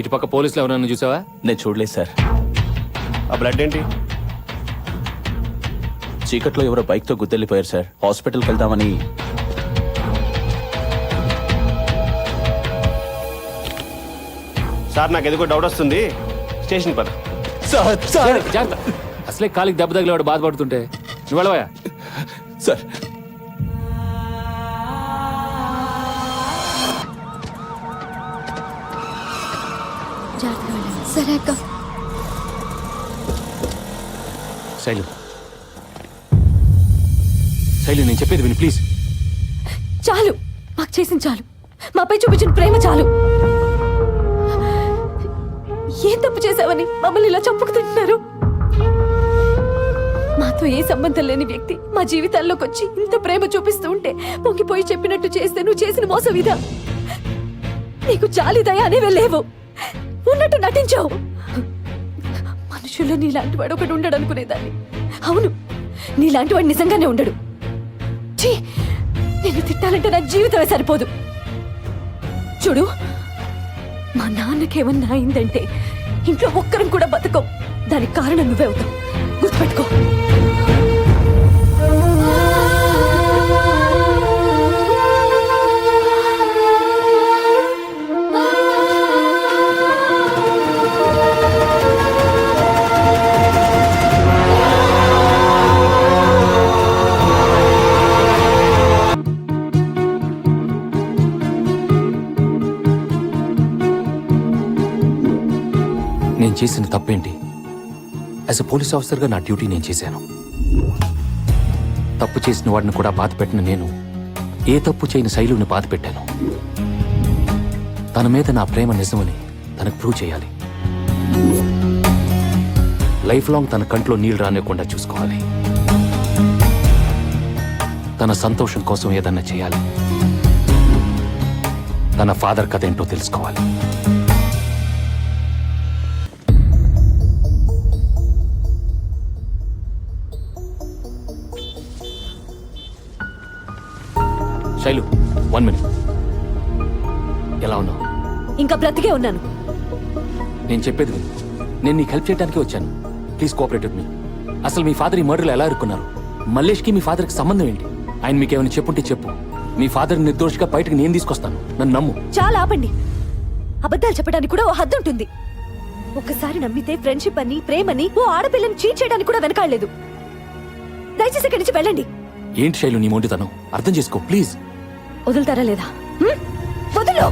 ఇటుపక్క పోలీసులు ఎవరన్నా చూసావా? నేను చూడలేదు సార్. ఆ బ్లడ్ ఏంటి? చీకట్లో ఎవరో బైక్తో గుద్దెళ్ళిపోయారు సార్. హాస్పిటల్కి వెళ్దామని. సార్ నాకు ఎందుకో డౌట్ వస్తుంది, స్టేషన్ పద. జాగ్రత్త. అసలే కాలికి దెబ్బ తగిలేవాడు బాధపడుతుంటే నువ్వు వెళ్ళవా? సార్ సరే అక్క. శైలు, శైలు నేను చెప్పేది విని ప్లీజ్. చాలు, మాకు చేసింది చాలు. మాపై చూపించిన ప్రేమ చాలు. ఏం తప్పు చేశావని మమ్మల్ని ఇలా చంపుకు తింటున్నారు? మాతో ఏ సంబంధం లేని వ్యక్తి మా జీవితాల్లోకి వచ్చి ఇంత ప్రేమ చూపిస్తూ ఉంటే పొంగిపోయి చెప్పినట్టు చేస్తే నువ్వు చేసిన మోసం ఇదా? నీకు జాలి దయ అనేవే లేవు, ఉన్నట్టు నటించావు. మనుషుల్లో నీలాంటి వాడు ఒకడు ఉండడు అనుకునేదాన్ని. అవును, నీలాంటి వాడు నిజంగానే ఉండడు. నేను తిట్టాలంటే నా జీవితమే సరిపోదు. చూడు, మా నాన్నకేమన్నా అయిందంటే ఇంట్లో ఒక్కరం కూడా బతకం. దానికి కారణం నువ్వే అవుతావు, గుర్తుపెట్టుకో. నేను చేసిన తప్పేంటి? యాజ్ ఎ పోలీస్ ఆఫీసర్గా నా డ్యూటీ నేను చేశాను. తప్పు చేసిన వాడిని కూడా బాధ పెట్టిన నేను ఏ తప్పు చేయని శైలుని బాధ పెట్టాను. తన మీద నా ప్రేమ నిజమని తనకు ప్రూవ్ చేయాలి. లైఫ్ లాంగ్ తన కంట్లో నీళ్లు రానివ్వకుండా చూసుకోవాలి. తన సంతోషం కోసం ఏదన్నా చేయాలి. తన ఫాదర్ కథ ఏంటో తెలుసుకోవాలి. శైలు, 1 minute. ఎలా ఉన్నావు? ఇంకా బ్రతికే ఉన్నాను. నేను చెప్పేది విను. నేను నీకు హెల్ప్ చేయడానికి వచ్చాను. Please cooperate with me. అసలు మీ ఫాదర్ ఈ మర్డర్లో ఎలా ఇరుక్కున్నారు? మల్లేష్కి మీ ఫాదర్కి సంబంధం ఏంటి? ఆయన మీకేమైనా చెప్పుంటే చెప్పు. మీ ఫాదర్ నిర్దోషిగా బయటకు నేను తీసుకొస్తాను. నన్ను నమ్ము. చాలా ఆపండి. అబద్ధాలు చెప్పడానికి కూడా ఓ హద్దు ఉంటుంది. ఒక్కసారి నమ్మితే ఫ్రెండ్షిప్ అని, ప్రేమని ఓ ఆడపిల్లని చీట్ చేయడానికి కూడా వెనకాడలేదు. దయచేసి ఇక్కడి నుంచి వెళ్ళండి. ఏంటి శైలు నీ మొండితనం? అర్థం చేసుకో ప్లీజ్. వదులుతారా లేదా? వదులు.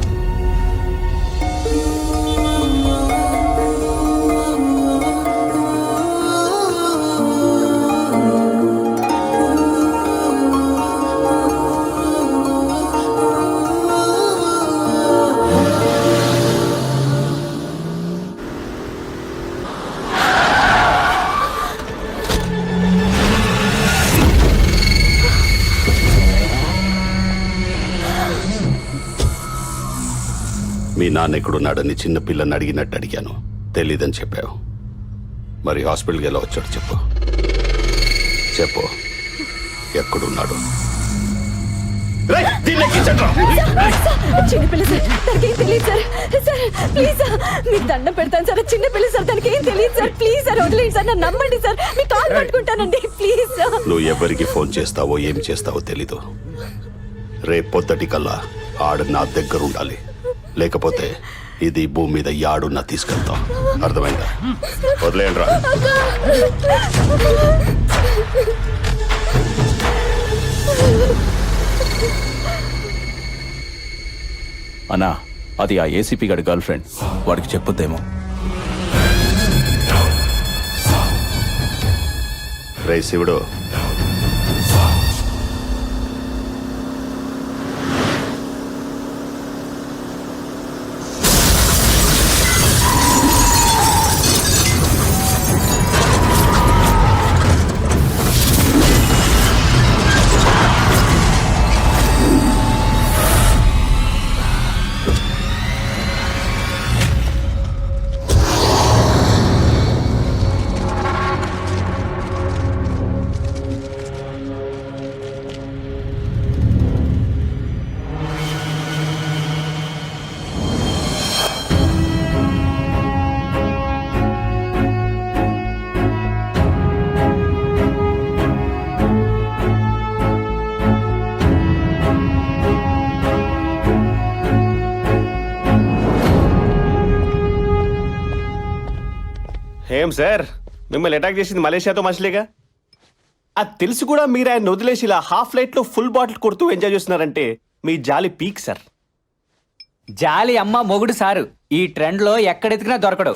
మీ నాన్న ఎక్కడున్నాడని చిన్న పిల్లని అడిగినట్టు అడిగాను. తెలీదని చెప్పావు. మరి హాస్పిటల్కి ఎలా వచ్చాడు చెప్పు. చెప్పు, ఎక్కడున్నాడు? చిన్నపిల్ల సార్, తనకేం తెలియదు సార్. సార్ ప్లీజ్ సార్, మీకు దండం పెడతాను సార్. చిన్నపిల్ల సార్, తనకేం తెలియదు సార్. ప్లీజ్ సార్ వదిలేండి సార్, నన్ను నమ్మండి సార్. మీ కాల్ పట్టుకుంటానండి ప్లీజ్ సార్. నువ్వు ఎవరికి ఫోన్ చేస్తావో ఏం చేస్తావో తెలీదు. రేపు పొద్దుటికల్లా ఆడు నా దగ్గర ఉండాలి. లేకపోతే ఇది భూమి మీద యాడున్నా తీసుకెళ్తాం. అర్థమైందా? వదిలేయండి రా. అన్నా, అది ఆ ఏసీపీ గారి గర్ల్ ఫ్రెండ్. వాడికి చెప్పొద్దేమో. రే శివుడు, ఏం సార్ మిమ్మల్ని అటాక్ చేసింది మలేషియాతో మనుషులేగా అది తెలిసి కూడా మీరు ఆయన వదిలేసి ఇలా హాఫ్ లైట్ లో ఫుల్ బాటిల్ కొడుతూ ఎంజాయ్ చేస్తున్నారంటే మీ జాలి పీక్ సార్. జాలి అమ్మ మొగుడు సారు ఈ ట్రెండ్ లో ఎక్కడెతికినా దొరకడు.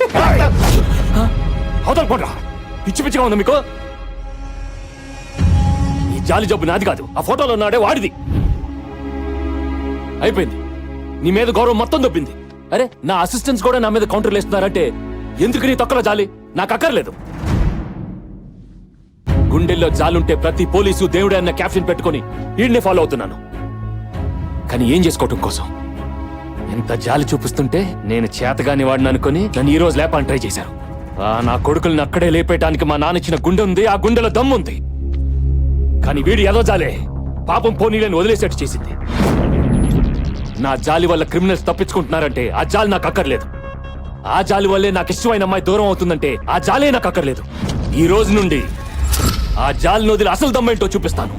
అవతల పోట్రా, పిచ్చి పిచ్చిగా ఉంది మీకు. ఈ జాలి జబ్బు నాది కాదు, ఆ ఫోటోలో ఉన్నాడే వాడిది. అయిపోయింది, నీ మీద గౌరవం మొత్తం దొబ్బింది. అరే నా అసిస్టెంట్స్ కూడా నా మీద కౌంటర్లు వేస్తున్నారంటే ఎందుకు నీ తొక్కలో జాలి? నాకు అక్కర్లేదు. గుండెల్లో జాలుంటే ప్రతి పోలీసు దేవుడే అన్న క్యాప్షన్ పెట్టుకుని ఈడ్నే ఫాలో అవుతున్నాను. కానీ ఏం చేసుకోవటం కోసం ఎంత జాలి చూపిస్తుంటే నేను చేతగాని వాడిని అనుకుని నన్ను ఈ రోజు లేపాలని ట్రై చేశారు. నా కొడుకుల్ని అక్కడే లేపేయటానికి మా నాన్న ఇచ్చిన గుండె ఉంది, ఆ గుండెలో దమ్ముంది. కానీ వీడు ఏదో జాలే పాపం పోనీలని వదిలేసేట్టు చేసింది. నా జాలి వల్ల క్రిమినల్స్ తప్పించుకుంటున్నారంటే ఆ జాలి నాకు అక్కర్లేదు. ఆ జాలి వల్లే నాకు ఇష్టమైన అమ్మాయి దూరం అవుతుందంటే ఆ జాలే నాకు అక్కర్లేదు. ఈ రోజు నుండి ఆ జాలిని వదిలి అసలు దమ్మేంటో చూపిస్తాను.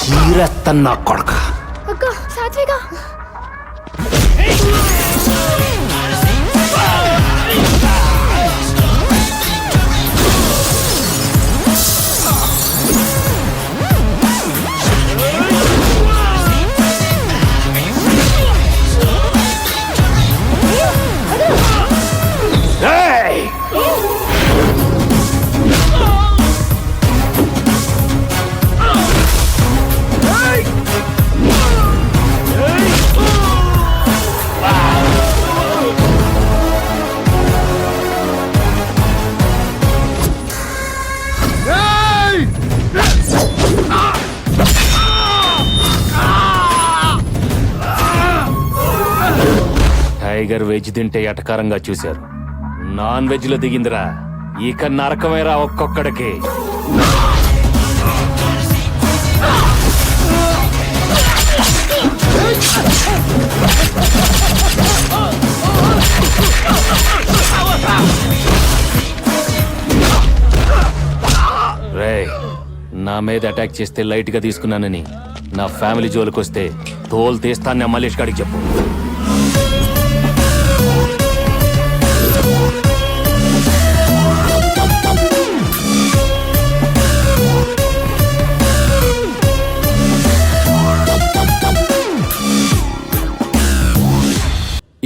చీరెత్తన్నా కొడక. అక్క సాత్విక టైగర్ వెజ్ తింటే ఎటకారంగా చూశారు, నాన్ వెజ్ లో దిగిందిరా. ఇక నరకమేరా ఒక్కొక్కడికి. Oh! నా మీద అటాక్ చేస్తే లైట్ గా తీసుకున్నానని నా ఫ్యామిలీ జోలికి వస్తే తోలు తీస్తాను మల్లేష్ గారికి చెప్పు.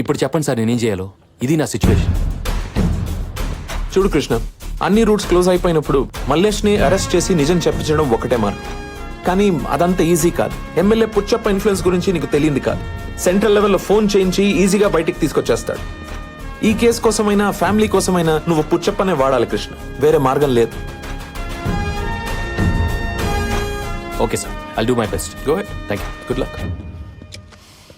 ఇప్పుడు చెప్పండి సార్ నేనేం చేయాలో. ఇది నా సిచ్యువేషన్. చూడు కృష్ణ, అన్ని రూట్స్ క్లోజ్ అయిపోయినప్పుడు మల్లేష్ ని అరెస్ట్ చేసి నిజం చెప్పించడం ఒకటే మార్గం. కానీ అదంత ఈజీ కాదు. ఎమ్మెల్యే పుచ్చప్ప ఇన్ఫ్లుయెన్స్ గురించి నీకు తెలియంది కాదు. సెంట్రల్ లెవెల్లో ఫోన్ చేయించి ఈజీగా బయటికి తీసుకొచ్చేస్తాడు. ఈ కేసు కోసమైనా ఫ్యామిలీ కోసమైనా నువ్వు పుచ్చప్పనే వాడాలి కృష్ణ, వేరే మార్గం లేదు. Okay sir, I'll do my best. Go head. Thank you. Good luck.